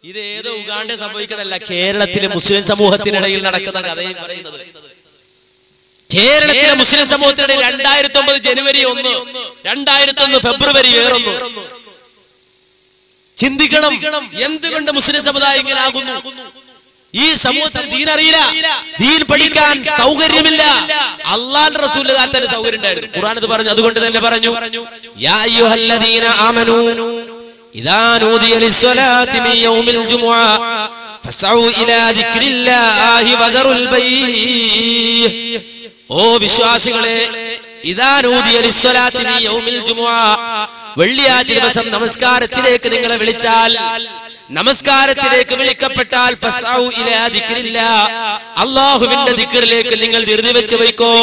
ഇത് ഏതോ ഉഗാണ്ട സംഭവിക്കണല്ല, കേരളത്തിലെ മുസ്ലിം സമൂഹത്തിനിടയിൽ നടക്കുന്ന കഥയും പറയുന്നത്. കേരളത്തിലെ മുസ്ലിം സമൂഹത്തിനിടയിൽ 2009 ജനുവരി 1, 2001 ഫെബ്രുവരി 1. ചിന്തിക്കണം, എന്തുകൊണ്ട് മുസ്ലിം സമുദായം ഇങ്ങനെ ആകുന്നു? ഈ സമൂഹത്തിൽ ദീൻ അറിയില്ല, ദീൻ പഠിക്കാൻ സൗകര്യമില്ല. അല്ലാഹുവിന്റെ റസൂലിന്റെ കാലത്ത് തന്നെ സൗകര്യം ഉണ്ടായിരുന്നു. ഖുർആൻ ഇത് പറഞ്ഞു, അതുകൊണ്ട് തന്നെ പറഞ്ഞു, യാ അയ്യുഹല്ലദീന ആമനൂ ഇദാ നൂദിയ ലിസ്സലാത്തി മിൻ യൗമിൽ ജുമുഅ ഫസ്ഉ ഇലാ ദിക്രില്ലാഹി വദറുൽ ബൈഅ. ഓ വിശ്വാസികളെ, ഇദാ നൂദിയ ലിസ്സലാത്തി മിൻ യൗമിൽ ജുമുഅ, വെള്ളിയാഴ്ച ദിവസം നമസ്കാരത്തിലേക്ക് നിങ്ങളെ വിളിച്ചാൽ, നമസ്കാരത്തിലേക്ക് വിളിക്കപ്പെട്ടാൽ ഫസ്ഉ ഇലാ ദിക്രില്ലാഹ്, അല്ലാഹുവിന്റെ ദിക്റിലേക്ക് നിങ്ങൾ ധൃതി വെച്ച് വയ്ക്കോ.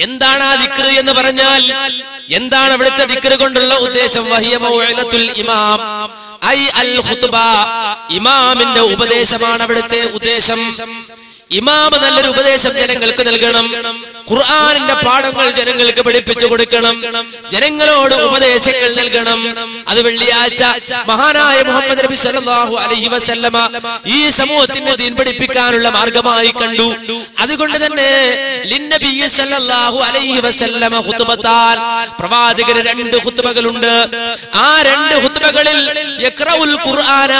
എന്താണ് ആ ദിക്ർ എന്ന് പറഞ്ഞാൽ, എന്താണ് അവിടുത്തെ ദിക്ർ കൊണ്ടുള്ള ഉദ്ദേശം? വഹിയ മൗഇലത്തുൽ ഇമാം ഐ അൽ ഖുത്ബ, ഇമാമിന്റെ ഉപദേശമാണ് അവിടുത്തെ ഉദ്ദേശം. ഇമാം നല്ലൊരു ഉപദേശം ജനങ്ങൾക്ക് നൽകണം, ഖുർആനിന്റെ പാഠങ്ങൾ ജനങ്ങൾക്ക് പഠിപ്പിച്ചു കൊടുക്കണം, ജനങ്ങളോട് ഉപദേശങ്ങൾ നൽകണം. അത് വെള്ളിയാഴ്ച മഹാനായ മുഹമ്മദ് നബി സല്ലല്ലാഹു അലൈഹി വസല്ലമ ഈ സമൂഹത്തിന്റെ ദീൻ പഠിപ്പിക്കാനുള്ള മാർഗമായി കണ്ടു. അതുകൊണ്ട് തന്നെ ലിന്നബി സല്ലല്ലാഹു അലൈഹി വസല്ലമ ഖുത്ബത്താൻ, പ്രവാചകന് 2 ഖുത്ബകളുണ്ട്. ആ 2 ഖുത്ബകളിൽ യഖറഉൽ ഖുർആന,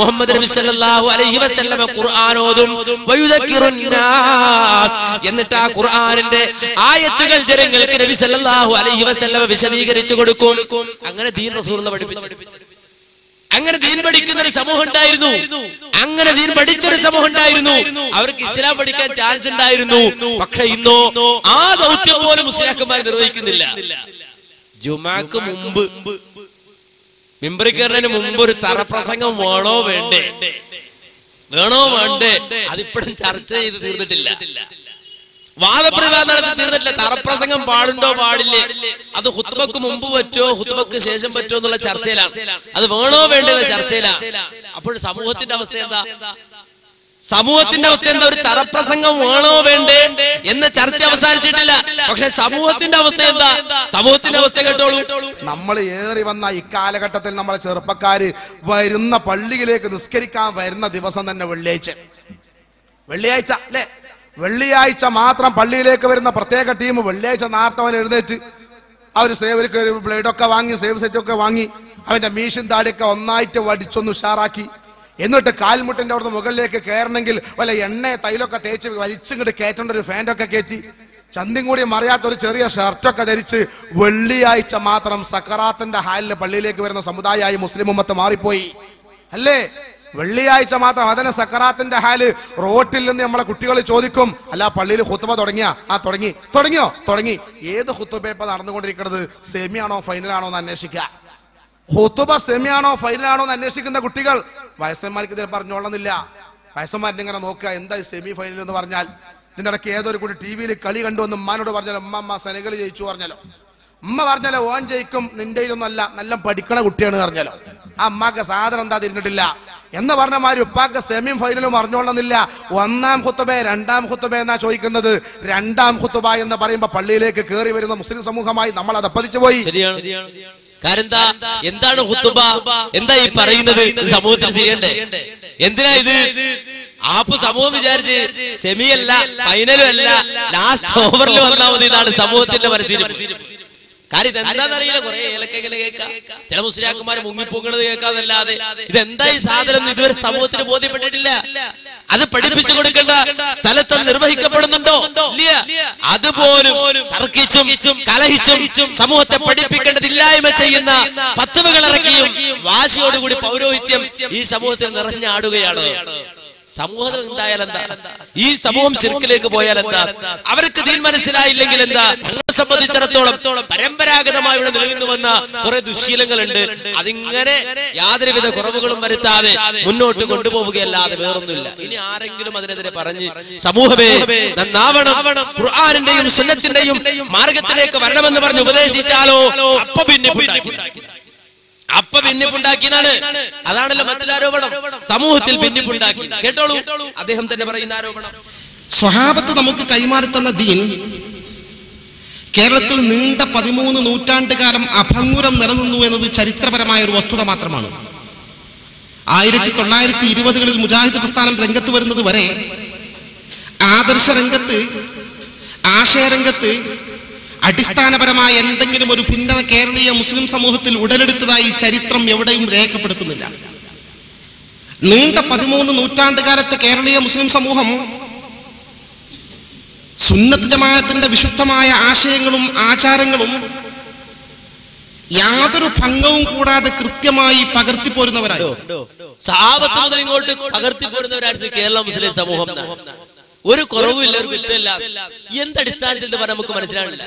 മുഹമ്മദ് നബി സല്ലല്ലാഹു അലൈഹി വസല്ലമ ഖുർആൻ ഓതും, വയുദക്കിറുൻ നാസ്, എന്നിട്ട് ആ ഖുർആനിന്റെ ആയത്തുകൾ ജനങ്ങൾക്ക് നബി സല്ലല്ലാഹു അലൈഹി വസല്ലമ വിശദീകരിച്ചു കൊടുക്കും. അങ്ങനെ ദീൻ റസൂലുള്ളാഹി പഠിപ്പിച്ചു. അങ്ങനെ ദീൻ പഠിക്കുന്ന ഒരു സമൂഹം ഉണ്ടായിരുന്നു. അങ്ങനെ ദീൻ പഠിച്ചൊരു സമൂഹം ഉണ്ടായിരുന്നു. അവർക്ക് ഇസ്ലാം പഠിക്കാൻ ചാൻസ് ഉണ്ടായിരുന്നു. പക്ഷെ ഇന്നോ ആ ദൗത്യം പോലും മുസ്ലിയാക്കന്മാർ നിർവഹിക്കുന്നില്ല. ജുമാക്ക് മുമ്പ്, മിമ്പറിൽ കയറുന്നതിന് മുമ്പ് ഒരു തറപ്രസംഗം വേണോ വേണ്ടേ, അതിപ്പോഴും ചർച്ച ചെയ്ത് തീർന്നിട്ടില്ല. വാദപ്രതിവാദം നടത്തി തീർന്നിട്ടില്ല. തറപ്രസംഗം പാടുണ്ടോ പാടില്ലേ, അത് ഖുത്ബക്ക് മുമ്പ് പറ്റോ ഖുത്ബക്ക് ശേഷം പറ്റോ എന്നുള്ള ചർച്ചയിലാണ്. അത് വേണോ വേണ്ടെന്ന ചർച്ചയിലാണ്. അപ്പോൾ സമൂഹത്തിന്റെ അവസ്ഥ എന്താ? ഒരു തറപ്രസംഗം വേണോ വേണ്ടേ എന്ന ചർച്ച അവസാനിച്ചിട്ടില്ല. പക്ഷെ സമൂഹത്തിന്റെ അവസ്ഥ എന്താ? സമൂഹത്തിന്റെ അവസ്ഥ കേട്ടോളൂ. നമ്മൾ ഏറി വന്ന ഇക്കാലഘട്ടത്തിൽ നമ്മളെ ചെറുപ്പക്കാര് വരുന്ന പള്ളിയിലേക്ക് നിസ്കരിക്കാൻ വരുന്ന ദിവസം തന്നെ വെള്ളിയാഴ്ച അല്ലെ, വെള്ളിയാഴ്ച മാത്രം പള്ളിയിലേക്ക് വരുന്ന പ്രത്യേക ടീം വെള്ളിയാഴ്ച നേരത്തെ അവൻ എഴുന്നേറ്റ് അവർ ബ്ലേഡൊക്കെ വാങ്ങി, സേവ് സെറ്റൊക്കെ വാങ്ങി, അവന്റെ മീശും താടിയൊക്കെ ഒന്നായിട്ട് വടിച്ചൊന്ന് ഉഷാറാക്കി, എന്നിട്ട് കാൽമുട്ടിന്റെ അവിടുന്ന് മുകളിലേക്ക് കയറണമെങ്കിൽ വല്ല എണ്ണ തൈലൊക്കെ തേച്ച് വലിച്ചിങ്ങോട്ട് കയറ്റേണ്ട ഒരു ഫാൻറ്റൊക്കെ കയറ്റി, ചന്തിയും കൂടി മറിയാത്ത ഒരു ചെറിയ ഷർട്ടൊക്കെ ധരിച്ച് വെള്ളിയാഴ്ച മാത്രം സക്കറാത്തിന്റെ ഹാലിൽ പള്ളിയിലേക്ക് വരുന്ന സമുദായമായി മുസ്ലിം ഉമ്മത്ത് മാറിപ്പോയി അല്ലേ? വെള്ളിയാഴ്ച മാത്രം അതിന് സക്കറാത്തിന്റെ ഹാല്. റോട്ടിൽ നിന്ന് നമ്മളെ കുട്ടികൾ ചോദിക്കും, അല്ല പള്ളിയിൽ ഖുത്ബ തുടങ്ങിയോ? തുടങ്ങി. ഏത് ഖുത്ബ നടന്നുകൊണ്ടിരിക്കുന്നത്? സെമിയാണോ ഫൈനലാണോ എന്ന് അന്വേഷിക്കുക. ഖുത്ബ സെമിയാണോ ഫൈനലാണോ എന്ന് അന്വേഷിക്കുന്ന കുട്ടികൾ. വയസ്സന്മാർക്ക് ഇതിൽ പറഞ്ഞോളുന്നില്ല. വയസ്സന്മാരിങ്ങനെ നോക്കുക, എന്താ സെമി ഫൈനൽ എന്ന് പറഞ്ഞാൽ. ഇതിന്റെ ഇടയ്ക്ക് ഏതൊരു കൂടി ടിവിയിൽ കളി കണ്ടുവന്ന് ഉമ്മാനോട് പറഞ്ഞാലോ, ഉമ്മ സെനഗൽ ജയിച്ചു പറഞ്ഞാലോ, ഉമ്മ പറഞ്ഞാലോ ഓൻ ജയിക്കും, നിന്റെ ഒന്നും അല്ല, നല്ല പഠിക്കണ കുട്ടിയാണ് പറഞ്ഞാലോ. ആ അമ്മക്ക് സാധനം എന്താ തിരിഞ്ഞിട്ടില്ല എന്ന് പറഞ്ഞ മാതിരി ഉപ്പാക്ക് സെമിയും ഫൈനലും അറിഞ്ഞോളുന്നില്ല. 1-ാം ഖുത്ബ 2-ാം ഖുത്ബ എന്നാ ചോദിക്കുന്നത്. 2-ാം ഖുത്ബ എന്ന് പറയുമ്പോ പള്ളിയിലേക്ക് കയറി വരുന്ന മുസ്ലിം സമൂഹമായി നമ്മൾ അത് പതിച്ചു പോയി. എന്താണ് ഖുത്ബ? എന്താ ഈ പറയുന്നത്? സമൂഹത്തിന് തിരിയണ്ടേ? എന്തിനാ ഇത്? ആപ്പ് സമൂഹം വിചാരിച്ച് സെമിയല്ല ഫൈനലും അല്ല, ലാസ്റ്റ് ഓവറിൽ വന്നാൽ മതി എന്നാണ് സമൂഹത്തിന്റെ മനസ്സിൽ. കാര്യം ഇതെന്താന്നറിയില്ല. കുറെ ഏലക്കങ്ങനെ കേൾക്കാം, ചില മുസ്ലിയാക്കന്മാര് മുങ്ങിപ്പൊങ്ങണത് കേൾക്കാന്നല്ലാതെ ഇതെന്താ ഈ സാധനം ഇതുവരെ സമൂഹത്തിന് ബോധ്യപ്പെട്ടിട്ടില്ല. അത് പഠിപ്പിച്ചു കൊടുക്കേണ്ട സ്ഥലത്ത് നിർവഹിക്കപ്പെടുന്നുണ്ടോ? ഇല്ല. അതുപോലും തർക്കിച്ചും കലഹിച്ചും സമൂഹത്തെ പഠിപ്പിക്കേണ്ടതില്ലായ്മ ചെയ്യുന്ന ഫത്വകൾ ഇറക്കിയും വാശിയോടുകൂടി പൗരോഹിത്യം ഈ സമൂഹത്തിൽ നിറഞ്ഞാടുകയാണ്. സമൂഹം എന്തായാൽ എന്താ? ഈ സമൂഹം ശിർക്കിലേക്ക് പോയാൽ എന്താ? അവർക്ക് ദീൻ മനസ്സിലായില്ലെങ്കിൽ എന്താ? ഞങ്ങളെ സംബന്ധിച്ചിടത്തോളം പരമ്പരാഗതമായി ഇവിടെ നിലനിന്നു വന്ന കുറെ ദുശീലങ്ങളുണ്ട്. അതിങ്ങനെ യാതൊരുവിധ കുറവുകളും വരുത്താതെ മുന്നോട്ട് കൊണ്ടുപോവുകയല്ലാതെ വേറൊന്നുമില്ല. ഇനി ആരെങ്കിലും അതിനെതിരെ പറഞ്ഞ് സമൂഹമേ നന്നാവണം, ഖുർആനിന്റെയും സുന്നത്തിന്റെയും മാർഗത്തിലേക്ക് വരണമെന്ന് പറഞ്ഞ് ഉപദേശിച്ചാലോ അപ്പൊ ഭിന്നിപ്പുണ്ടാക്കിയതാണ്. അതാണല്ലോ മറ്റൊരു ആരോപണം, സമൂഹത്തിൽ ഭിന്നിപ്പുണ്ടാക്കി. കേട്ടോളൂ അദ്ദേഹം തന്നെ പറയുന്ന ആരോപണം. സ്വഹാബത്ത് നമുക്ക് കൈമാറിത്തന്ന ദീൻ കേരളത്തിൽ നീണ്ട 13 നൂറ്റാണ്ട് കാലം അഭംഗുരം നിലനിന്നു എന്നത് ചരിത്രപരമായ ഒരു വസ്തുത മാത്രമാണ്. 1920-കളിൽ മുജാഹിദ് പ്രസ്ഥാനം രംഗത്ത് വരുന്നത് വരെ ആദർശ രംഗത്ത്, ആശയരംഗത്ത് അടിസ്ഥാനപരമായ എന്തെങ്കിലും ഒരു ഭിന്നത കേരളീയ മുസ്ലിം സമൂഹത്തിൽ ഉടലെടുത്തതായി ചരിത്രം എവിടെയും രേഖപ്പെടുത്തുന്നില്ല. നീണ്ട 13 നൂറ്റാണ്ടുകാലത്തെ കേരളീയ മുസ്ലിം സമൂഹം സുന്നത്ത് ജമാഅത്തിന്റെ വിശുദ്ധമായ ആശയങ്ങളും ആചാരങ്ങളും യാതൊരു ഭംഗവും കൂടാതെ കൃത്യമായി പകർത്തിപ്പോരുന്നവരായി. സഹാബത്ത് മുതൽ ഇങ്ങോട്ട് പകർത്തിപ്പോരുന്നവരായിരുന്നു കേരള മുസ്ലിം സമൂഹം. ഒരു കുറവുമില്ല, ഒരു കുറ്റമില്ല. എന്തടിസ്ഥാനത്തിൽ പറഞ്ഞാൽ നമുക്ക് മനസ്സിലാവില്ല.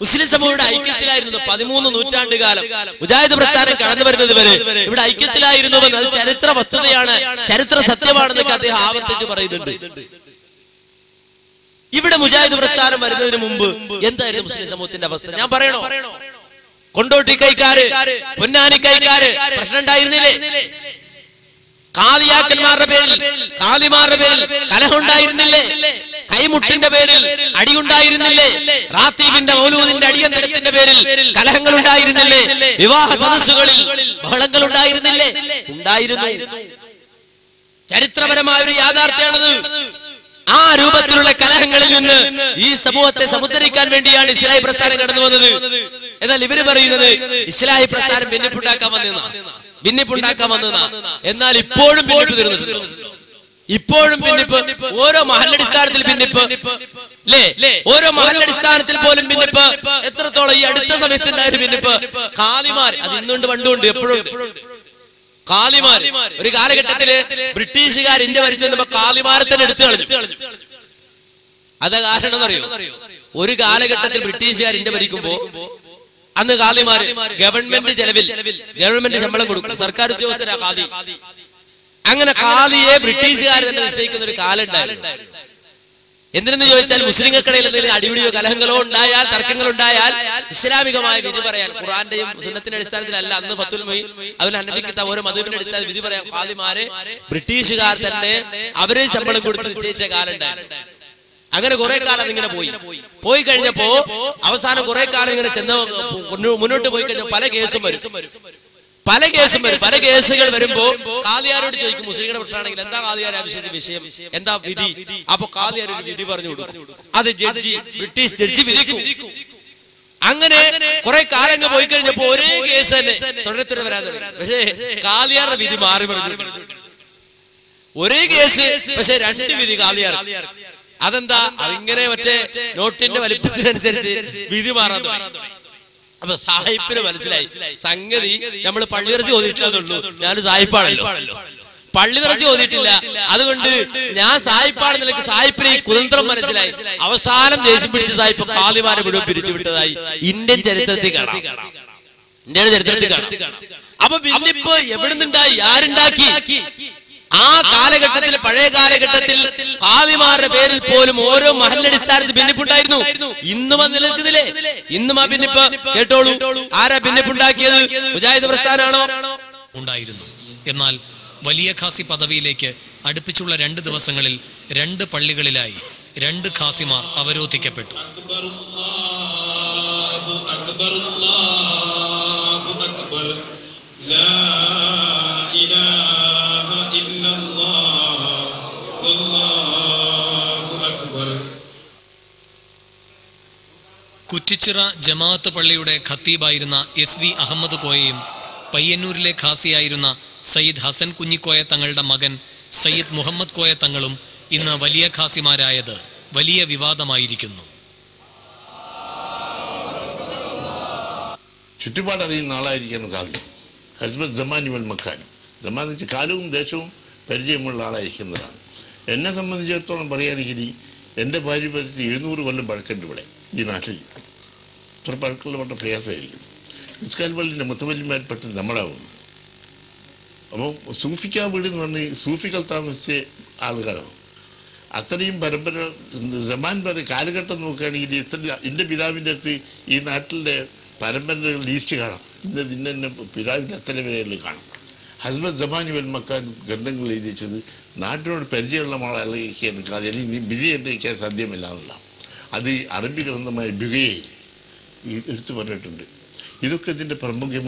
മുസ്ലിം സമൂഹയുടെ ഐക്യത്തിലായിരുന്നു 13 നൂറ്റാണ്ടുകാലം. മുജാഹിദ് പ്രസ്ഥാനം കടന്നു വരുന്നത് വരെ ഇവിടെ ഐക്യത്തിലായിരുന്നുവെന്ന് അത് ചരിത്ര വസ്തുതയാണ്, ചരിത്ര സത്യമാണെന്നൊക്കെ അദ്ദേഹം ആവർത്തിച്ച് പറയുന്നുണ്ട്. ഇവിടെ മുജാഹിദ് പ്രസ്ഥാനം വരുന്നതിന് മുമ്പ് എന്തായിരുന്നു മുസ്ലിം സമൂഹത്തിന്റെ അവസ്ഥ ഞാൻ പറയണോ? കൊണ്ടോട്ടി കൈക്കാര്, പൊന്നാനി കൈക്കാര് പ്രശ്നം ഉണ്ടായിരുന്നില്ലേ? കാളിയാക്കന്മാരുടെ പേരിൽ, കാളിമാരുടെ പേരിൽ കലഹമുണ്ടായിരുന്നില്ലേ? കൈമുട്ടിന്റെ പേരിൽ അടിയുണ്ടായിരുന്നില്ലേ? റാത്തീബിന്റെ മൗലൂദിന്റെ അടിയന്തരത്തിന്റെ പേരിൽ കലഹങ്ങൾ ഉണ്ടായിരുന്നില്ലേ? വിവാഹ സദസ്സുകളിൽ ബഹളങ്ങൾ ഉണ്ടായിരുന്നില്ലേ? ഉണ്ടായിരുന്നു. ചരിത്രപരമായ ഒരു യാഥാർത്ഥ്യമാണത്. ആ രൂപത്തിലുള്ള കലഹങ്ങളിൽ നിന്ന് ഈ സമൂഹത്തെ സമുദ്ധരിക്കാൻ വേണ്ടിയാണ് ഇസ്ലാഹി പ്രസ്ഥാനം കടന്നു വന്നത്. എന്നാൽ ഇവര് പറയുന്നത് ഇസ്ലാഹി പ്രസ്ഥാനം ഭിന്നിപ്പുണ്ടാക്കാൻ വന്നതാ. എന്നാൽ ഇപ്പോഴും ഭിന്നിപ്പ് തീർന്നിട്ടുണ്ട്. ഇപ്പോഴും ഭിന്നിപ്പ്, ഓരോ മഹല്ലടിസ്ഥാനത്തിൽ ഭിന്നിപ്പ് അല്ലേ? ഓരോ മഹല്ലടിസ്ഥാനത്തിൽ പോലും ഭിന്നിപ്പ്. എത്രത്തോളം ഈ അടുത്ത സമയത്തുണ്ടായൊരു ഭിന്നിപ്പ്, കാളിമാർ, അത് ഇന്നുണ്ട് പണ്ടുണ്ട് എപ്പോഴും കാളിമാർ. ഒരു കാലഘട്ടത്തില് ബ്രിട്ടീഷുകാർ ഇന്ത്യ ഭരിച്ചു വന്നപ്പോ കാളിമാരെ തന്നെ എടുത്തു കളഞ്ഞു. അതാ കാരണം അറിയോ? ഒരു കാലഘട്ടത്തിൽ ബ്രിട്ടീഷുകാർ ഇന്ത്യ ഭരിക്കുമ്പോ അന്ന് കാളിമാര് ഗവൺമെന്റ് ചെലവിൽ, ഗവൺമെന്റ് ശമ്പളം കൊടുക്കും, സർക്കാർ ഉദ്യോഗസ്ഥരാ കാളി. അങ്ങനെ കാളിയെ ബ്രിട്ടീഷുകാർ തന്നെ നിശ്ചയിക്കുന്ന ഒരു കാലം ഉണ്ടായിരുന്നു. എന്തിനെന്ന് ചോദിച്ചാൽ മുസ്ലിങ്ങൾക്കിടയിൽ എന്തെങ്കിലും അടിപിടിയോ കലഹങ്ങളോ ഉണ്ടായാൽ, തർക്കങ്ങൾ ഉണ്ടായാൽ ഇസ്ലാമികമായ വിധി പറയാൻ, ഖുർആന്റെയും സുന്നത്തിന്റെ അടിസ്ഥാനത്തിലല്ല, അന്ന് ഫത്തുൽ മുഈൻ അതുപോലെ ഹനഫി കിതാബ് ഓരോ മദ്ഹബിന്റെ അടിസ്ഥാനത്തിൽ വിധി പറയാൻ ഖാദിമാരെ ബ്രിട്ടീഷുകാർ തന്നെ അവരെ ശമ്പളം കൊടുത്ത് നിശ്ചയിച്ച കാലം ഉണ്ടായിരുന്നു. അങ്ങനെ കുറെ കാലം ഇങ്ങനെ പോയി കഴിഞ്ഞപ്പോ അവസാനം കുറെ കാലം ഇങ്ങനെ മുന്നോട്ട് പോയി കഴിഞ്ഞാൽ പല കേസും വരും. പല കേസുകൾ വരുമ്പോ കാളിയാരോട് ചോദിക്കും, മുസ്ലിങ്ങളുടെ പ്രശ്നമാണെങ്കിൽ എന്താ കാളിയാർ വിഷയം, എന്താ വിധി? അപ്പൊ കാളിയാർ ഒരു വിധി പറഞ്ഞു കൊടുക്കും. അത് ബ്രിട്ടീഷ് ജഡ്ജി വിധിക്കും. അങ്ങനെ കുറെ കാലം പോയി കഴിഞ്ഞപ്പോ ഒരേ കേസ് തന്നെ തുടരെ വരാൻ തുടങ്ങി. പക്ഷേ കാളിയാരുടെ വിധി മാറി പറഞ്ഞു. ഒരേ കേസ് പക്ഷെ 2 വിധി കാളിയാർ. അതെന്താ? അതിങ്ങനെ മറ്റേ നോട്ടിന്റെ വലിപ്പത്തിനനുസരിച്ച് വിധി മാറാൻ തുടങ്ങി. അപ്പൊ സാഹിബിന് മനസ്സിലായി സംഗതി നമ്മൾ പള്ളി നിറച്ച് ഓതിയിട്ടില്ലെന്നുള്ളൂ, ഞാൻ സാഹിബാണല്ലോ, പള്ളി നിറച്ച് ഓതിയിട്ടില്ല, അതുകൊണ്ട് ഞാൻ സാഹിബാണെന്നിലേക്ക് സാഹിബിന് ഈ കുതന്ത്രം മനസ്സിലായി. അവസാനം ദേഷ്യം പിടിച്ച സാഹിബ് കാളിമാരെ മുഴുവൻ പിരിച്ചുവിട്ടതായി ഇന്ത്യൻ ചരിത്രത്തിൽ കാണാം. അപ്പൊ ഭിന്നിപ്പ് എവിടെ നിന്നുണ്ടായി, ആരുണ്ടാക്കി? ആ കാലഘട്ടത്തിൽ, പഴയ കാലഘട്ടത്തിൽ കാളിമാരുടെ പേരിൽ പോലും ഓരോ മഹല്ലടിസ്ഥാനത്ത് ഭിന്നിപ്പുണ്ടായിരുന്നു. ഇന്നും അത് നിലനിൽക്കുന്നില്ലേ? ഇന്നും ആ ഭിന്നിപ്പ് കേട്ടോളൂ. ആരാ ഭിന്നിപ്പുണ്ടാക്കിയത്? മുജാഹിദ് പ്രസ്ഥാനാണോ? ഉണ്ടായിരുന്നു. എന്നാൽ വലിയ ഖാസി പദവിയിലേക്ക് അടുപ്പിച്ചുള്ള 2 ദിവസങ്ങളിൽ 2 പള്ളികളിലായി 2 ഖാസിമാർ അവരോധിക്കപ്പെട്ടു. കുറ്റിച്ചിറ ജമാഅത്ത് പള്ളിയുടെ ഖത്തീബായിരുന്ന SV അഹമ്മദ് കോയയും പയ്യന്നൂരിലെ ഖാസിയായിരുന്ന സയ്യിദ് ഹസൻ കുഞ്ഞിക്കോയ തങ്ങളുടെ മകൻ സയ്യിദ് മുഹമ്മദ് കോയ തങ്ങളും ഇന്ന് വലിയ ഖാസിമാരായത് വലിയ വിവാദമായിരിക്കുന്നു. ചുറ്റുപാടറിയുന്ന ആളായിരിക്കണം ഖാദി. ഹസ്ബത്ത് ജമാനി വൽ മക്കാനും, ജമാൻ എന്ന് വെച്ചാൽ കാലവും ദേശവും പരിചയമുള്ള ആളായിരിക്കുന്നതാണ്. എന്നെ സംബന്ധിച്ചിടത്തോളം പറയുകയാണെങ്കിൽ എൻ്റെ ഭാര്യ പറ്റി 700 കൊല്ലം പഴക്കമുണ്ട് ഇവിടെ ഈ നാട്ടിൽ. ഇത്ര പഴക്കമുള്ള വളരെ പ്രയാസമായിരിക്കും. ഇസ്കാൽ പള്ളിൻ്റെ മുത്തവല്ലിമാരിൽപ്പെട്ട് നമ്മളാവുന്നു. അപ്പോൾ സൂഫിക്കാ വീട് എന്ന് പറഞ്ഞ് സൂഫികൾ താമസിച്ച ആളുകളാണ്. അത്രയും പരമ്പര ജമാൻ കാലഘട്ടം നോക്കുകയാണെങ്കിൽ എൻ്റെ പിതാവിൻ്റെ അടുത്ത് ഈ നാട്ടിലെ പരമ്പരകൾ ലീസ്റ്റ് കാണാം. ഇന്ന പിതാവിൻ്റെ അത്ര വരെയുള്ള കാണാം. ഹസ്ബത്ത് ജമാനി വൽ മക്കാൻ ഗ്രന്ഥങ്ങൾ എഴുതി വെച്ചത് നാട്ടിനോട് പരിചയമുള്ള ആളല്ലെങ്കിൽ അല്ലെങ്കിൽ ബിരിയാണിക്കാൻ സാധ്യമല്ല എന്നുള്ള അത് അറബി ഗ്രന്ഥമായ ബിഗയിൽ എടുത്തു പറഞ്ഞിട്ടുണ്ട്. ഇതൊക്കെ ഇതിൻ്റെ പ്രമുഖമായ